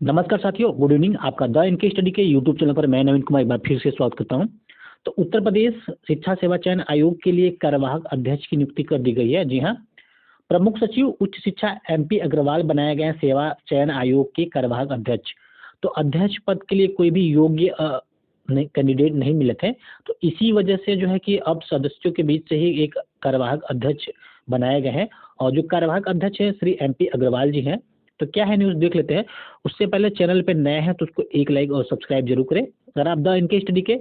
नमस्कार साथियों, good evening. आपका द इनके स्टडी के यूट्यूब चैनल पर मैं नवीन कुमार एक बार फिर से स्वागत करता हूं। तो उत्तर प्रदेश शिक्षा सेवा चयन आयोग के लिए कार्यवाहक अध्यक्ष की नियुक्ति कर दी गई है। जी हां, प्रमुख सचिव उच्च शिक्षा एमपी अग्रवाल बनाए गए हैं सेवा चयन आयोग के कार्यवाहक अध्यक्ष। तो अध्यक्ष पद के लिए कोई भी योग्य कैंडिडेट नहीं मिले थे, तो इसी वजह से जो है कि अब सदस्यों के बीच से ही एक कार्यवाहक अध्यक्ष बनाए गए हैं। और जो कार्यवाहक अध्यक्ष है श्री एमपी अग्रवाल जी हैं। तो क्या है न्यूज़ देख लेते हैं। उससे पहले चैनल पे नए हैं तो उसको एक लाइक और सब्सक्राइब जरूर करें। अगर आप द इनके स्टडी के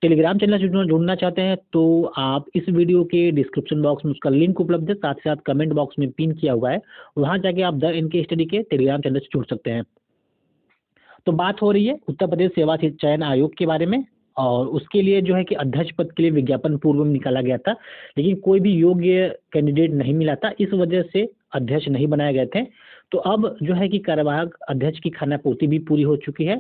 टेलीग्राम चैनल से जुड़ना चाहते हैं तो आप इस वीडियो के डिस्क्रिप्शन बॉक्स में उसका लिंक उपलब्ध है, साथ ही साथ कमेंट बॉक्स में पिन किया हुआ है, वहां जाके आप द इनके स्टडी के टेलीग्राम चैनल से जुड़ सकते हैं। तो बात हो रही है उत्तर प्रदेश सेवा चयन आयोग के बारे में, और उसके लिए जो है कि अध्यक्ष पद के लिए विज्ञापन पूर्व में निकाला गया था, लेकिन कोई भी योग्य कैंडिडेट नहीं मिला था, इस वजह से अध्यक्ष नहीं बनाए गए थे। तो अब जो है कि कार्यवाहक अध्यक्ष की खानापूर्ति भी पूरी हो चुकी है।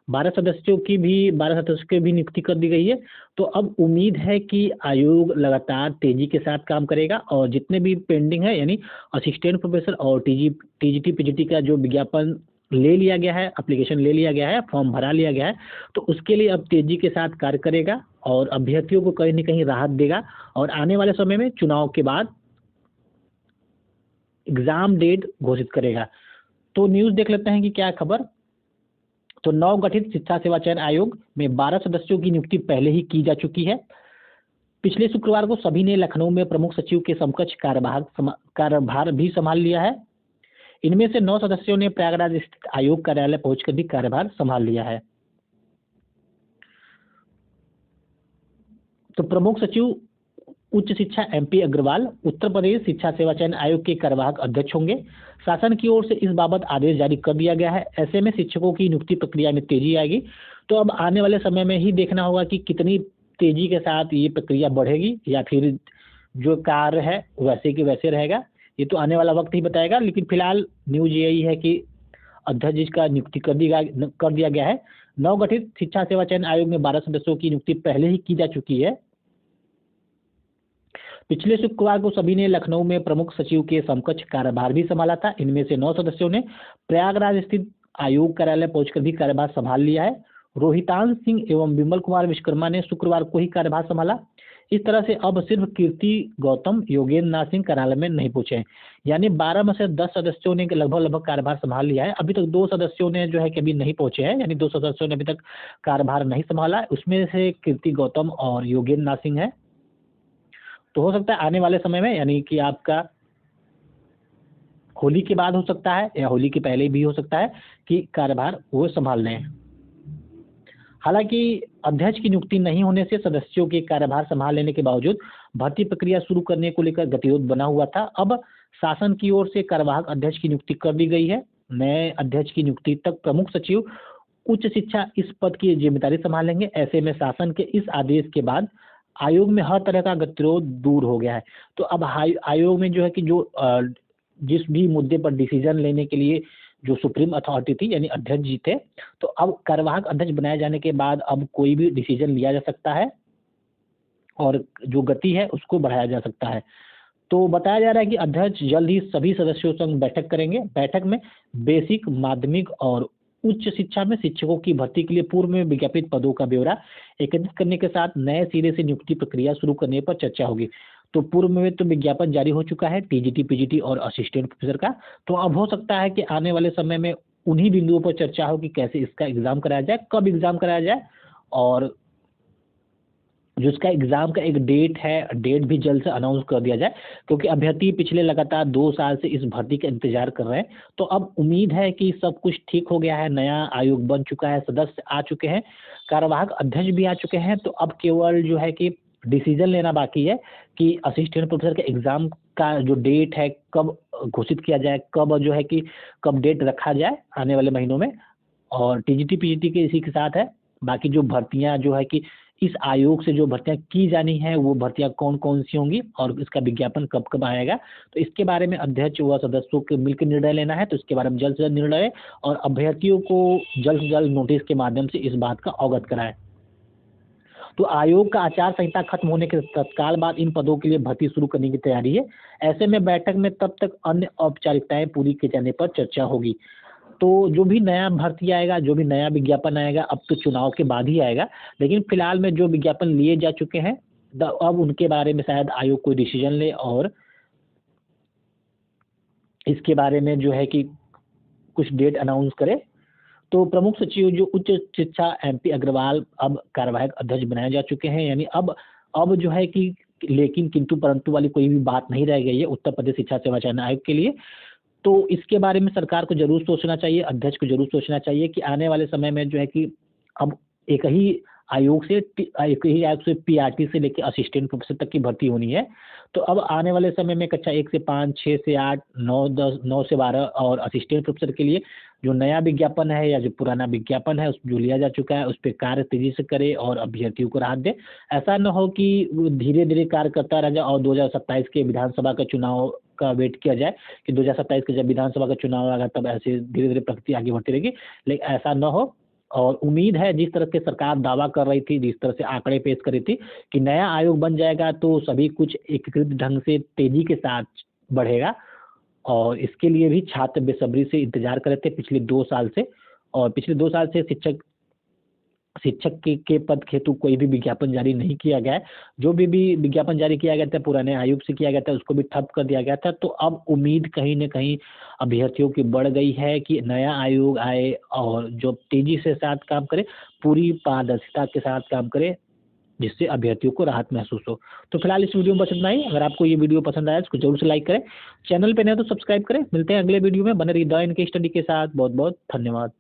12 सदस्यों की भी नियुक्ति कर दी गई है। तो अब उम्मीद है कि आयोग लगातार तेजी के साथ काम करेगा और जितने भी पेंडिंग है, यानी असिस्टेंट प्रोफेसर और टीजीटी पीजीटी का जो विज्ञापन ले लिया गया है, एप्लीकेशन ले लिया गया है, फॉर्म भरा लिया गया है, तो उसके लिए अब तेजी के साथ कार्य करेगा और अभ्यर्थियों को कहीं न कहीं राहत देगा और आने वाले समय में चुनाव के बाद एग्जाम डेट घोषित करेगा। तो न्यूज़ देख लेते हैं कि क्या खबर। तो नवगठित शिक्षा सेवा चयन आयोग में 12 सदस्यों की नियुक्ति पहले ही की जा चुकी है। पिछले शुक्रवार को सभी ने लखनऊ में प्रमुख सचिव के समकक्ष कार्यभार भी संभाल लिया है। इनमें से 9 सदस्यों ने प्रयागराज स्थित आयोग कार्यालय पहुंचकर भी कार्यभार संभाल लिया है। तो प्रमुख सचिव उच्च शिक्षा एमपी अग्रवाल उत्तर प्रदेश शिक्षा सेवा चयन आयोग के कार्यवाहक अध्यक्ष होंगे। शासन की ओर से इस बाबत आदेश जारी कर दिया गया है। ऐसे में शिक्षकों की नियुक्ति प्रक्रिया में तेजी आएगी। तो अब आने वाले समय में ही देखना होगा कि कितनी तेजी के साथ ये प्रक्रिया बढ़ेगी या फिर जो कार्य है वैसे के वैसे रहेगा, ये तो आने वाला वक्त ही बताएगा। लेकिन फिलहाल न्यूज यही है कि अध्यक्ष का नियुक्ति कर दिया गया है। नवगठित शिक्षा सेवा चयन आयोग में 12 सदस्यों की नियुक्ति पहले ही की जा चुकी है। पिछले शुक्रवार को सभी ने लखनऊ में प्रमुख सचिव के समकक्ष कार्यभार भी संभाला था। इनमें से 9 सदस्यों ने प्रयागराज स्थित आयोग कार्यालय पहुंचकर भी कार्यभार संभाल लिया है। रोहितांश सिंह एवं विमल कुमार विश्वकर्मा ने शुक्रवार को ही कार्यभार संभाला। इस तरह से अब सिर्फ कीर्ति गौतम, योगेंद्र नाथ सिंह कार्यालय में नहीं पहुंचे हैं। यानी 12 में से 10 सदस्यों ने लगभग कार्यभार संभाल लिया है। अभी तक 2 सदस्यों ने जो है कि अभी नहीं पहुंचे हैं, यानी 2 सदस्यों ने अभी तक कार्यभार नहीं संभाला। उसमें से कीर्ति गौतम और योगेंद्र नाथ सिंह है। तो हो सकता है आने वाले समय में, यानी कि आपका होली के बाद हो सकता है या होली के पहले भी हो सकता है कि कार्यभार वो संभाल लें। हालांकि अध्यक्ष की नियुक्ति नहीं होने से सदस्यों के कार्यभार संभाल लेने के बावजूद भर्ती प्रक्रिया शुरू करने को लेकर गतिरोध बना हुआ था। अब शासन की ओर से कार्यवाहक अध्यक्ष की नियुक्ति कर दी गई है। नए अध्यक्ष की नियुक्ति तक प्रमुख सचिव उच्च शिक्षा इस पद की जिम्मेदारी संभालेंगे। ऐसे में शासन के इस आदेश के बाद आयोग में हर तरह का गतिरोध दूर हो गया है। तो अब आयोग में जो है कि जिस भी मुद्दे पर डिसीजन लेने के लिए जो सुप्रीम अथॉरिटी थी, यानी अध्यक्ष जी थे, तो अब कार्यवाहक अध्यक्ष बनाए जाने के बाद अब कोई भी डिसीजन लिया जा सकता है और जो गति है उसको बढ़ाया जा सकता है। तो बताया जा रहा है कि अध्यक्ष जल्द ही सभी सदस्यों संग बैठक करेंगे। बैठक में बेसिक, माध्यमिक और उच्च शिक्षा में शिक्षकों की भर्ती के लिए पूर्व में विज्ञापित पदों का ब्यौरा एकत्रित करने के साथ नए सिरे से नियुक्ति प्रक्रिया शुरू करने पर चर्चा होगी। तो पूर्व में तो विज्ञापन जारी हो चुका है टीजीटी पीजीटी और असिस्टेंट प्रोफेसर का। तो अब हो सकता है कि आने वाले समय में उन्हीं बिंदुओं पर चर्चा हो कि कैसे इसका एग्जाम कराया जाए, कब एग्जाम कराया जाए, और जो इसका एग्जाम का एक डेट है, डेट भी जल्द से अनाउंस कर दिया जाए, क्योंकि अभ्यर्थी पिछले लगातार 2 साल से इस भर्ती का इंतजार कर रहे हैं। तो अब उम्मीद है कि सब कुछ ठीक हो गया है, नया आयोग बन चुका है, सदस्य आ चुके हैं, कार्यवाहक अध्यक्ष भी आ चुके हैं। तो अब केवल जो है कि डिसीजन लेना बाकी है कि असिस्टेंट प्रोफेसर के एग्जाम का जो डेट है कब घोषित किया जाए, कब जो है कि कब डेट रखा जाए आने वाले महीनों में। और टीजीटी पीजीटी के इसी के साथ है। बाकी जो भर्तियां जो है कि इस आयोग से जो भर्तियां की जानी है वो भर्तियां कौन कौन सी होंगी और इसका विज्ञापन कब कब आएगा, तो इसके बारे में अध्यक्ष व सदस्यों के मिलकर निर्णय लेना है। तो इसके बारे में जल्द से जल्द निर्णय और अभ्यर्थियों को जल्द से जल्द नोटिस के माध्यम से इस बात का अवगत कराएं। तो आयोग का आचार संहिता खत्म होने के तत्काल बाद इन पदों के लिए भर्ती शुरू करने की तैयारी है। ऐसे में बैठक में तब तक अन्य औपचारिकताएं पूरी किए जाने पर चर्चा होगी। तो जो भी नया भर्ती आएगा, जो भी नया विज्ञापन आएगा, अब तो चुनाव के बाद ही आएगा, लेकिन फिलहाल में जो विज्ञापन लिए जा चुके हैं अब उनके बारे में शायद आयोग कोई डिसीजन ले और इसके बारे में जो है कि कुछ डेट अनाउंस करे। तो प्रमुख सचिव जो उच्च शिक्षा MP अग्रवाल अब कार्यवाहक अध्यक्ष बनाए जा चुके हैं, यानी अब जो है कि लेकिन किंतु परंतु वाली कोई भी बात नहीं रह गई है उत्तर प्रदेश शिक्षा सेवा चयन आयोग के लिए। तो इसके बारे में सरकार को जरूर सोचना चाहिए, अध्यक्ष को जरूर सोचना चाहिए कि आने वाले समय में जो है कि अब एक ही आयोग से PRT से लेकर असिस्टेंट प्रोफेसर तक की भर्ती होनी है। तो अब आने वाले समय में कक्षा 1 से 5, 6 से 8, 9, 10, 9 से 12 और असिस्टेंट प्रोफेसर के लिए जो नया विज्ञापन है या जो पुराना विज्ञापन है जो लिया जा चुका है उस पर कार्य तेजी से करे और अभ्यर्थियों को राहत दे। ऐसा न हो कि वो धीरे धीरे कार्य करता रह जाए और 2027 के विधानसभा का चुनाव का वेट किया जाए कि 2027 के जब विधानसभा का चुनाव आएगा तब ऐसे धीरे धीरे प्रगति आगे बढ़ती रहेगी, लेकिन ऐसा न हो। और उम्मीद है जिस तरह से सरकार दावा कर रही थी, जिस तरह से आंकड़े पेश कर रही थी कि नया आयोग बन जाएगा तो सभी कुछ एकीकृत ढंग से तेजी के साथ बढ़ेगा, और इसके लिए भी छात्र बेसब्री से इंतजार कर रहे थे पिछले 2 साल से। और पिछले 2 साल से शिक्षक के पद हेतु कोई भी विज्ञापन जारी नहीं किया गया है। जो भी विज्ञापन जारी किया गया था पुराने आयोग से किया गया था, उसको भी ठप कर दिया गया था। तो अब उम्मीद कहीं न कहीं अभ्यर्थियों की बढ़ गई है कि नया आयोग आए और जो तेजी से साथ काम करे, पूरी पारदर्शिता के साथ काम करे, जिससे अभ्यर्थियों को राहत महसूस हो। तो फिलहाल इस वीडियो में बस इतना ही। अगर आपको ये वीडियो पसंद आया तो इसको जरूर से लाइक करें, चैनल पे नए तो सब्सक्राइब करें। मिलते हैं अगले वीडियो में, बने रहिए द इनके स्टडी के साथ। बहुत बहुत धन्यवाद।